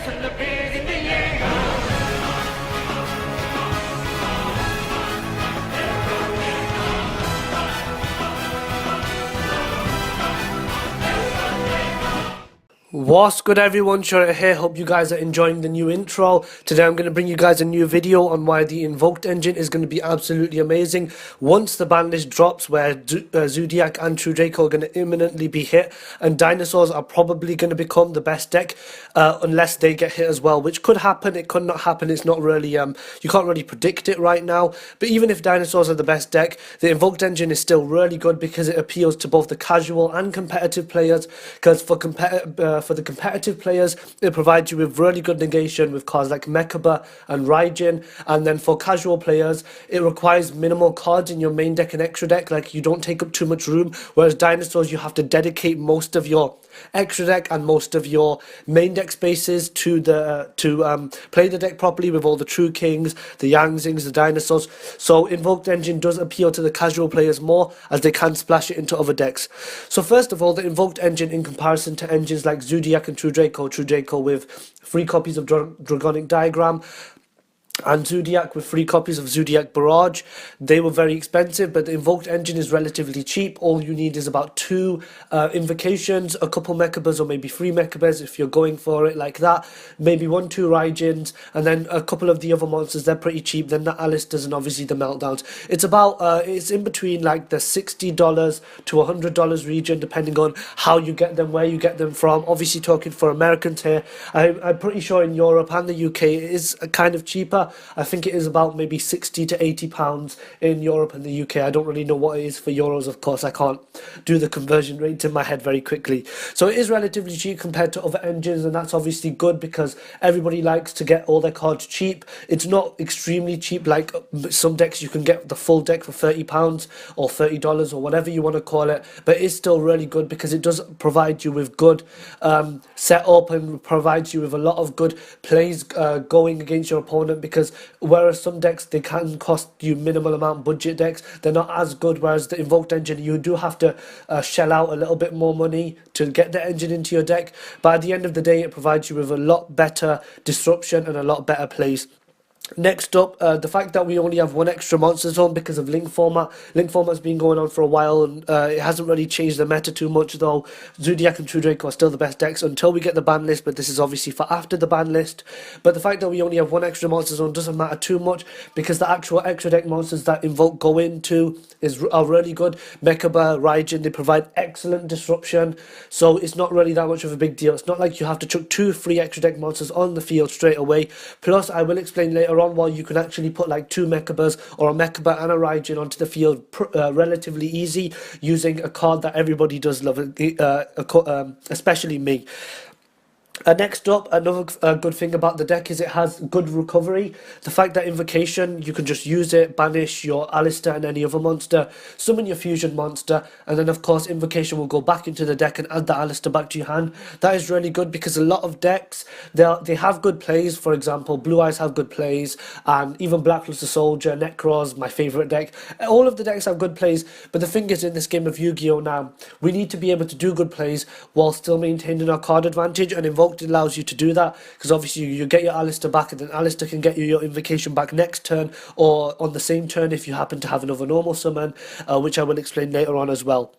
and the beers in the air. What's good everyone, Shorter here, hope you guys are enjoying the new intro. Today I'm going to bring you guys a new video on why the Invoked engine is going to be absolutely amazing once the ban list drops, where Zodiac and True Draco are going to imminently be hit, and dinosaurs are probably going to become the best deck unless they get hit as well, which could happen, it could not happen. It's not really, you can't really predict it right now, but even if dinosaurs are the best deck, the Invoked engine is still really good because it appeals to both the casual and competitive players, because for the competitive players, it provides you with really good negation with cards like Mechaba and Raijin, and then for casual players, it requires minimal cards in your main deck and extra deck, like you don't take up too much room, whereas dinosaurs, you have to dedicate most of your extra deck and most of your main deck spaces to play the deck properly with all the True Kings, the Yang Zings, the dinosaurs. So Invoked engine does appeal to the casual players more, as they can splash it into other decks. So first of all, the Invoked engine, in comparison to engines like Zodiac and True Draco with 3 copies of Dragonic Diagram, and Zodiac with 3 copies of Zodiac Barrage, they were very expensive, but the Invoked engine is relatively cheap. All you need is about 2 invocations, a couple Mechabas, or maybe 3 Mechabas if you're going for it like that, maybe 1-2 Raijins, and then a couple of the other monsters. They're pretty cheap. Then the Alistars and obviously the Meltdowns. It's about it's in between like the $60 to $100 region, depending on how you get them, where you get them from. Obviously, talking for Americans here, I'm pretty sure in Europe and the UK it is kind of cheaper. I think it is about maybe 60 to 80 pounds in Europe and the UK. I don't really know what it is for euros, of course. I can't do the conversion rate in my head very quickly. So it is relatively cheap compared to other engines, and that's obviously good because everybody likes to get all their cards cheap. It's not extremely cheap like some decks. You can get the full deck for £30 or $30 or whatever you want to call it, but it's still really good because it does provide you with good setup and provides you with a lot of good plays going against your opponent, because whereas some decks, they can cost you minimal amount, budget decks, they're not as good, whereas the Invoked engine, you do have to shell out a little bit more money to get the engine into your deck, but at the end of the day, it provides you with a lot better disruption and a lot better plays. Next up, the fact that we only have 1 extra monster zone because of link format. Link format's been going on for a while, and it hasn't really changed the meta too much, though Zodiac and True Draco are still the best decks until we get the ban list, but this is obviously for after the ban list. But the fact that we only have 1 extra monster zone doesn't matter too much, because the actual extra deck monsters that Invoke go into are really good. Mechaba, Raijin, they provide excellent disruption, so it's not really that much of a big deal. It's not like you have to chuck 2 free extra deck monsters on the field straight away. Plus, I will explain later on why you can actually put like 2 Mechabas or a Mechaba and a Raijin onto the field relatively easy, using a card that everybody does love, especially me. Next up, another good thing about the deck is it has good recovery. The fact that Invocation, you can just use it, banish your Alistar and any other monster, summon your fusion monster, and then of course Invocation will go back into the deck and add the Alistar back to your hand. That is really good because a lot of decks, they have good plays. For example, Blue Eyes have good plays, and even Blackluster Soldier, Necros, my favourite deck. All of the decks have good plays, but the thing is, in this game of Yu-Gi-Oh! Now, we need to be able to do good plays while still maintaining our card advantage, and Invoked allows you to do that, because obviously you get your Alistar back, and then Alistar can get you your Invocation back next turn, or on the same turn if you happen to have another normal summon, which I will explain later on as well.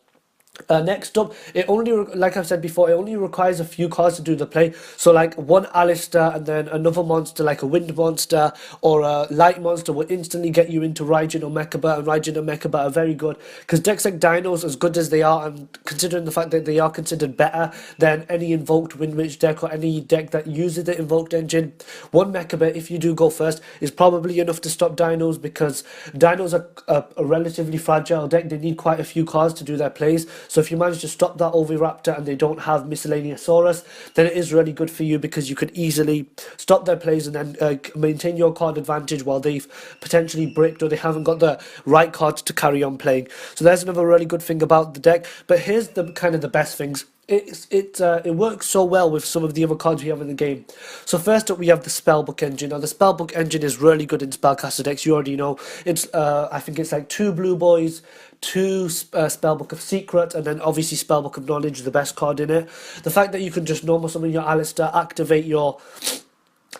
Next up, it only, like I've said before, it only requires a few cards to do the play. So like 1 Alistar and then another monster like a wind monster or a light monster will instantly get you into Raijin or Mechaba, and Raijin and Mechaba are very good because decks like Dinos, as good as they are, and considering the fact that they are considered better than any Invoked Windwitch deck or any deck that uses the Invoked engine, 1 Mechaba, if you do go first, is probably enough to stop Dinos, because Dinos are a relatively fragile deck. They need quite a few cards to do their plays. So if you manage to stop that Oviraptor and they don't have Miscellaneousaurus, then it is really good for you, because you could easily stop their plays and then maintain your card advantage while they've potentially bricked or they haven't got the right cards to carry on playing. So there's another really good thing about the deck. But here's the kind of the best things. It works so well with some of the other cards we have in the game. So first up, we have the Spellbook engine. Now the Spellbook engine is really good in spellcaster decks. You already know it's I think it's like 2 blue boys, 2 Spellbook of Secret, and then obviously Spellbook of Knowledge, the best card in it. The fact that you can just normal summon your Alistar, activate your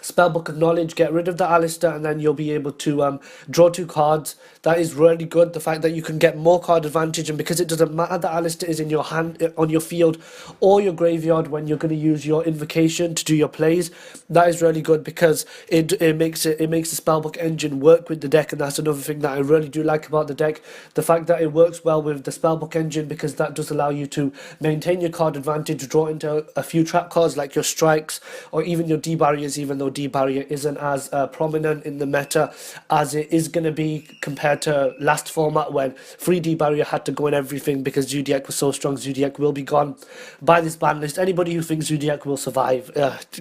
Spellbook of Knowledge, get rid of the Alistair, and then you'll be able to draw 2 cards. That is really good. The fact that you can get more card advantage, and because it doesn't matter that Alistair is in your hand, on your field, or your graveyard when you're going to use your invocation to do your plays, that is really good because it makes the Spellbook engine work with the deck, and that's another thing that I really do like about the deck. The fact that it works well with the Spellbook engine, because that does allow you to maintain your card advantage, draw into a few trap cards like your strikes or even your D barriers, even though D barrier isn't as prominent in the meta as it is going to be compared to last format when 3D barrier had to go in everything because Zodiac was so strong. Zodiac will be gone by this ban list. Anybody who thinks Zodiac will survive,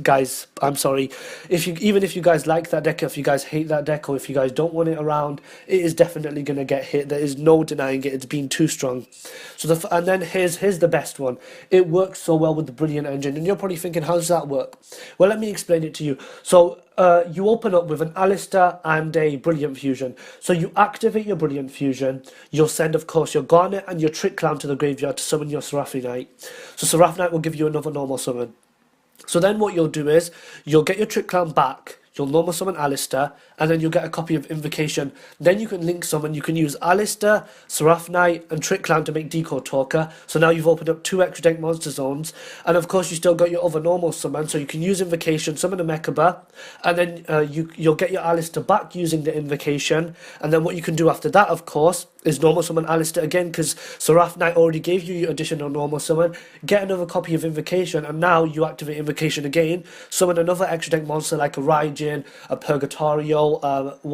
guys, I'm sorry. Even if you guys like that deck, if you guys hate that deck, or if you guys don't want it around, it is definitely going to get hit. There is no denying it. It's been too strong. So and then here's the best one. It works so well with the Brilliant engine, and you're probably thinking, how does that work? Well, let me explain it to you. So you open up with an Alistair and a Brilliant Fusion. So you activate your Brilliant Fusion. You'll send, of course, your Garnet and your Trick Clown to the graveyard to summon your Seraphi Knight. So Seraphi Knight will give you another normal summon. So then what you'll do is you'll get your Trick Clown back. You'll normal summon Alistair, and then you'll get a copy of Invocation. Then you can link summon. You can use Alistair, Seraph Knight, and Trick Clown to make Decode Talker. So now you've opened up 2 extra deck monster zones. And of course, you still got your other normal summon. So you can use Invocation, summon a Mechaba, and then you'll get your Alistair back using the Invocation. And then what you can do after that, of course, is normal summon Alistair again, because Seraph Knight already gave you your additional normal summon. Get another copy of Invocation, and now you activate Invocation again. Summon another extra deck monster like a Raijin, a Purgatorio,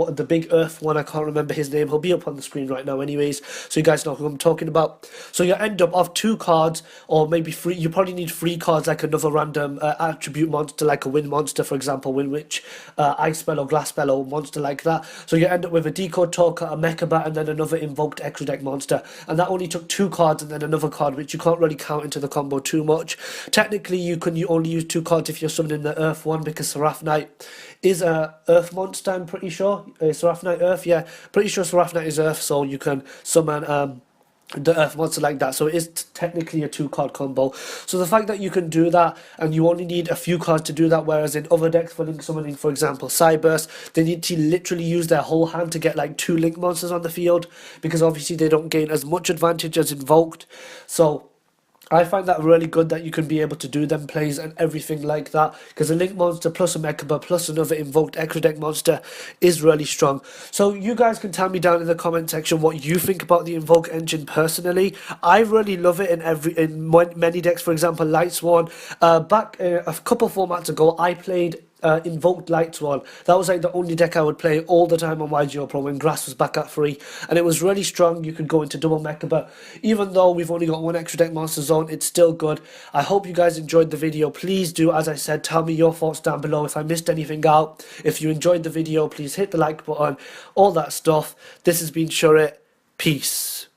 the big Earth one, I can't remember his name. He'll be up on the screen right now anyways, so you guys know who I'm talking about. So you end up of 2 cards, or maybe 3. You probably need 3 cards, like another random attribute monster, like a Wind monster, for example, Wind Witch, Ice Spell or Glass Spell, or monster like that. So you end up with a Decode Talker, a Mechaba, and then another Invoked extra deck monster. And that only took 2 cards and then another card, which you can't really count into the combo too much. Technically, you only use 2 cards if you're summoning the Earth one, because Seraph Knight is a Earth monster, I'm pretty sure. Seraph Knight Earth, yeah. Pretty sure Seraph Knight is Earth, so you can summon the Earth monster like that. So it is technically a 2-card combo. So the fact that you can do that, and you only need a few cards to do that, whereas in other decks for link summoning, for example Cyburst, they need to literally use their whole hand to get like 2 link monsters on the field, because obviously they don't gain as much advantage as Invoked. So I find that really good that you can be able to do them plays and everything like that, because a Link monster plus a Mechaba plus another Invoked extra deck monster is really strong. So you guys can tell me down in the comment section what you think about the Invoke engine personally. I really love it in many decks. For example, Lightsworn. Back a couple formats ago, I played Invoked Lightsworn. That was like the only deck I would play all the time on YGO Pro when Grass was back at 3, and it was really strong. You could go into double mecha, but even though we've only got 1 extra deck monster zone, it's still good. I hope you guys enjoyed the video. Please do, as I said, tell me your thoughts down below if I missed anything out. If you enjoyed the video, please hit the like button, all that stuff. This has been Shurit. Peace.